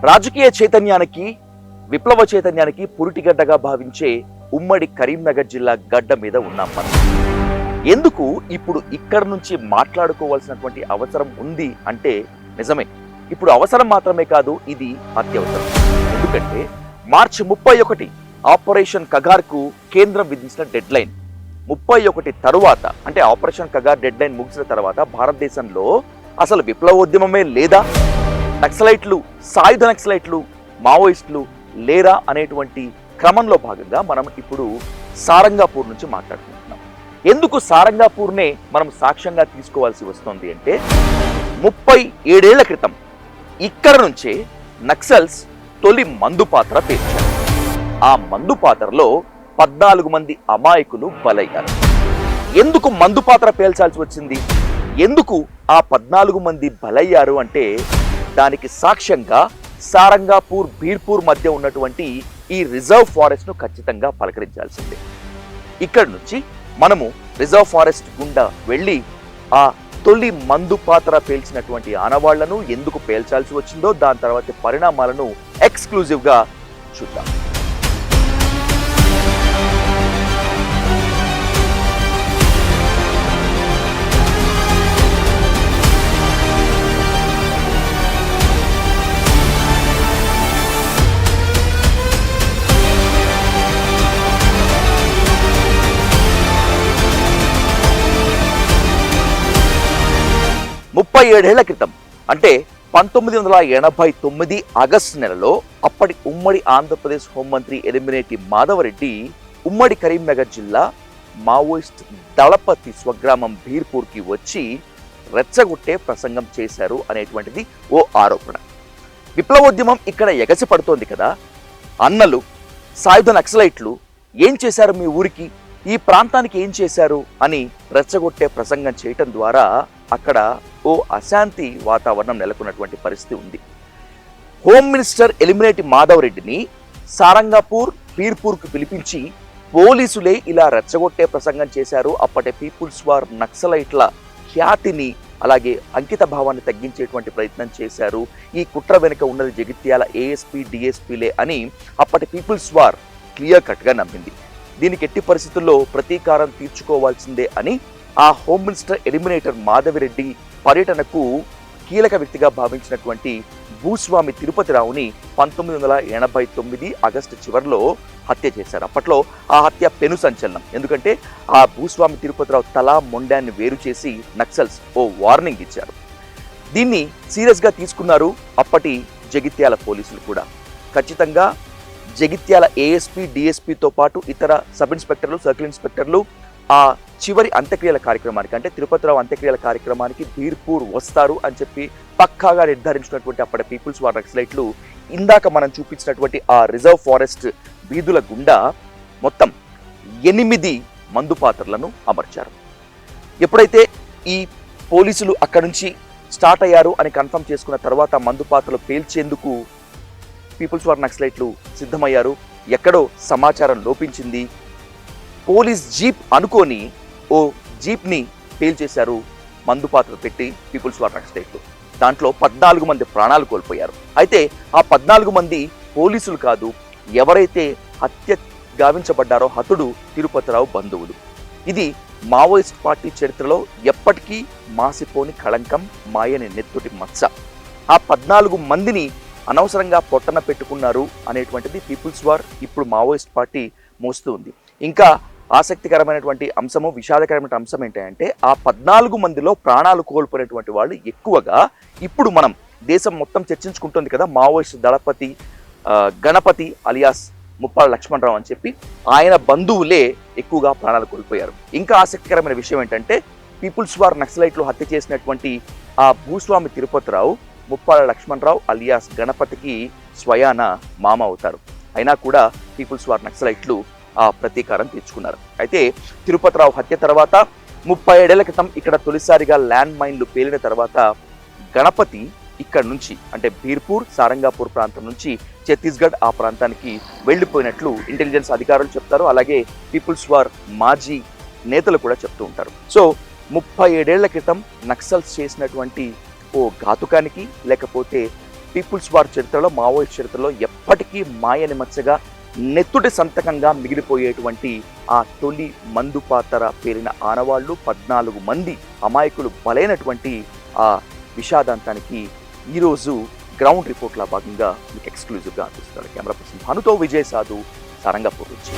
రాజకీయ చైతన్యానికి, విప్లవ చైతన్యానికి పురిటిగడ్డగా భావించే ఉమ్మడి కరీంనగర్ జిల్లా గడ్డ మీద ఉన్నాం మనం. ఎందుకు ఇప్పుడు ఇక్కడ నుంచి మాట్లాడుకోవాల్సినటువంటి అవసరం ఉంది అంటే నిజమే. ఇప్పుడు అవసరం మాత్రమే కాదు, ఇది అత్యవసరం. ఎందుకంటే మార్చి 31 ఆపరేషన్ కగార్కు కేంద్రం విధించిన డెడ్ లైన్. 31 తరువాత అంటే ఆపరేషన్ కగార్ డెడ్ లైన్ ముగిసిన తర్వాత భారతదేశంలో అసలు విప్లవోద్యమమే లేదా, నక్సలైట్లు, సాయుధ నక్సలైట్లు, మావోయిస్టులు లేరా అనేటువంటి క్రమంలో భాగంగా మనం ఇప్పుడు సారంగాపూర్ నుంచి మాట్లాడుకుంటున్నాం. ఎందుకు సారంగాపూర్నే మనం సాక్ష్యంగా తీసుకోవాల్సి వస్తుంది అంటే 37 ఏళ్ల క్రితం ఇక్కడ నుంచే నక్సల్స్ తొలి మందు పాత్ర పేర్చారు. ఆ మందు పాత్రలో 14 మంది అమాయకులు బలయ్యారు. ఎందుకు మందు పాత్ర పేల్చాల్సి వచ్చింది, ఎందుకు ఆ 14 మంది బలయ్యారు అంటే దానికి సాక్ష్యంగా సారంగాపూర్, బీర్పూర్ మధ్య ఉన్నటువంటి ఈ రిజర్వ్ ఫారెస్ట్ ను ఖచ్చితంగా పలకరించాల్సిందే. ఇక్కడ నుంచి మనము రిజర్వ్ ఫారెస్ట్ గుండా వెళ్ళి ఆ తొలి మందు పాత్ర పేల్చినటువంటి ఆనవాళ్లను, ఎందుకు పేల్చాల్సి వచ్చిందో, దాని తర్వాత పరిణామాలను ఎక్స్క్లూజివ్ గా చూద్దాం. ముప్పై 37 ఏళ్ల క్రితం అంటే 1989 ఆగస్టు నెలలో అప్పటి ఉమ్మడి ఆంధ్రప్రదేశ్ హోంమంత్రి ఎలిమినేటి మాధవరెడ్డి ఉమ్మడి కరీంనగర్ జిల్లా మావోయిస్ట్ దళపతి స్వగ్రామం బీర్పూర్కి వచ్చి రెచ్చగొట్టే ప్రసంగం చేశారు అనేటువంటిది ఓ ఆరోపణ. విప్లవోద్యమం ఇక్కడ ఎగసి పడుతోంది కదా, అన్నలు, సాయుధ నక్సలైట్లు ఏం చేశారు మీ ఊరికి, ఈ ప్రాంతానికి ఏం చేశారు అని రెచ్చగొట్టే ప్రసంగం చేయటం ద్వారా అక్కడ ఓ అశాంతి వాతావరణం నెలకొన్నటువంటి పరిస్థితి ఉంది. హోమ్ మినిస్టర్ ఎలిమినేటి మాధవరెడ్డిని సారంగాపూర్, బీర్పూర్కు పిలిపించి పోలీసులే ఇలా రెచ్చగొట్టే ప్రసంగం చేశారు, అప్పటి పీపుల్స్ వార్ నక్సలైట్ల ఖ్యాతిని అలాగే అంకిత భావాన్ని తగ్గించేటువంటి ప్రయత్నం చేశారు, ఈ కుట్ర వెనుక ఉన్నది జగిత్యాల ఏఎస్పీ, డిఎస్పీలే అని అప్పటి పీపుల్స్ వార్ క్లియర్ కట్గా నమ్మింది. దీనికి ఎట్టి పరిస్థితుల్లో ప్రతీకారం తీర్చుకోవాల్సిందే అని ఆ హోమ్ మినిస్టర్ ఎలిమినేటర్ మాధవిరెడ్డి పర్యటనకు కీలక వ్యక్తిగా భావించినటువంటి భూస్వామి తిరుపతిరావుని 1989 ఆగస్టు చివరిలో హత్య చేశారు. అప్పట్లో ఆ హత్య పెను సంచలనం. ఎందుకంటే ఆ భూస్వామి తిరుపతిరావు తల, మొండాన్ని వేరు చేసి నక్సల్స్ ఓ వార్నింగ్ ఇచ్చారు. దీన్ని సీరియస్గా తీసుకున్నారు అప్పటి జగిత్యాల పోలీసులు కూడా. ఖచ్చితంగా జగిత్యాల ఏఎస్పీ, డిఎస్పీతో పాటు ఇతర సబ్ ఇన్స్పెక్టర్లు, సర్కిల్ ఇన్స్పెక్టర్లు ఆ చివరి అంత్యక్రియల కార్యక్రమానికి అంటే తిరుపతిరావు అంత్యక్రియల కార్యక్రమానికి బీర్పూర్ వస్తారు అని చెప్పి పక్కాగా నిర్ధారించినటువంటి అప్పటి పీపుల్స్ వార్ నక్సలైట్లు ఇందాక మనం చూపించినటువంటి ఆ రిజర్వ్ ఫారెస్ట్ వీధుల గుండా మొత్తం 8 మందు పాత్రలను అమర్చారు. ఎప్పుడైతే ఈ పోలీసులు అక్కడి నుంచి స్టార్ట్ అయ్యారు అని కన్ఫర్మ్ చేసుకున్న తర్వాత మందు పాత్రలు పేల్చేందుకు పీపుల్స్ వార్ నక్సలైట్లు సిద్ధమయ్యారు. ఎక్కడో సమాచారం లోపించింది. పోలీస్ జీప్ అనుకొని ఓ జీప్ని పేల్చేశారు మందు పాత్ర పెట్టి పీపుల్స్ వార్ నక్సలైట్లు. దాంట్లో 14 మంది ప్రాణాలు కోల్పోయారు. అయితే ఆ 14 మంది పోలీసులు కాదు, ఎవరైతే హత్య గావించబడ్డారో హతుడు తిరుపతిరావు బంధువులు. ఇది మావోయిస్ట్ పార్టీ చరిత్రలో ఎప్పటికీ మాసిపోని కళంకం, మాయని నెత్తుటి మచ్చ. ఆ 14 మందిని అనవసరంగా పొట్టన పెట్టుకున్నారు అనేటువంటిది పీపుల్స్ వార్ ఇప్పుడు మావోయిస్ట్ పార్టీ మోస్తూ ఉంది. ఇంకా ఆసక్తికరమైనటువంటి అంశము, విషాదకరమైన అంశం ఏంటంటే ఆ 14 మందిలో ప్రాణాలు కోల్పోయినటువంటి వాళ్ళు ఎక్కువగా ఇప్పుడు మనం దేశం మొత్తం చర్చించుకుంటుంది కదా, మావోయిస్ట్ దళపతి గణపతి అలియాస్ ముప్పాల లక్ష్మణరావు అని చెప్పి ఆయన బంధువులే ఎక్కువగా ప్రాణాలు కోల్పోయారు. ఇంకా ఆసక్తికరమైన విషయం ఏంటంటే పీపుల్స్ వార్ నక్సలైట్లు హత్య చేసినటువంటి ఆ భూస్వామి తిరుపతిరావు ముప్పాల లక్ష్మణరావు అలియాస్ గణపతికి స్వయాన మామ అవుతారు. అయినా కూడా పీపుల్స్ వార్ నక్సలైట్లు ఆ ప్రతీకారం తీర్చుకున్నారు. అయితే తిరుపతిరావు హత్య తర్వాత 37 ఏళ్ల క్రితం ఇక్కడ తొలిసారిగా ల్యాండ్ మైన్లు పేలిన తర్వాత గణపతి ఇక్కడ నుంచి అంటే బీర్పూర్, సారంగాపూర్ ప్రాంతం నుంచి ఛత్తీస్గఢ్ ఆ ప్రాంతానికి వెళ్ళిపోయినట్లు ఇంటెలిజెన్స్ అధికారులు చెప్తారు. అలాగే పీపుల్స్ వార్ మాజీ నేతలు కూడా చెప్తూ ఉంటారు. సో 37 ఏళ్ల క్రితం నక్సల్స్ చేసినటువంటి ఓ ఘాతుకానికి లేకపోతే పీపుల్స్ వార్ చరిత్రలో, మావోయిస్ట్ చరిత్రలో ఎప్పటికీ మాయని మచ్చగా, నెత్తుటి సంతకంగా మిగిలిపోయేటువంటి ఆ తొలి మందుపాతర పేలిన ఆనవాళ్లు, 14 మంది అమాయకులు బలైనటువంటి ఆ విషాదాంతానికి ఈరోజు గ్రౌండ్ రిపోర్ట్ల భాగంగా మీకు ఎక్స్క్లూజివ్గా అందిస్తున్నారు. కెమెరా పర్సన్ భానుతో విజయ్ సాధు, సారంగపూర్ నుంచి.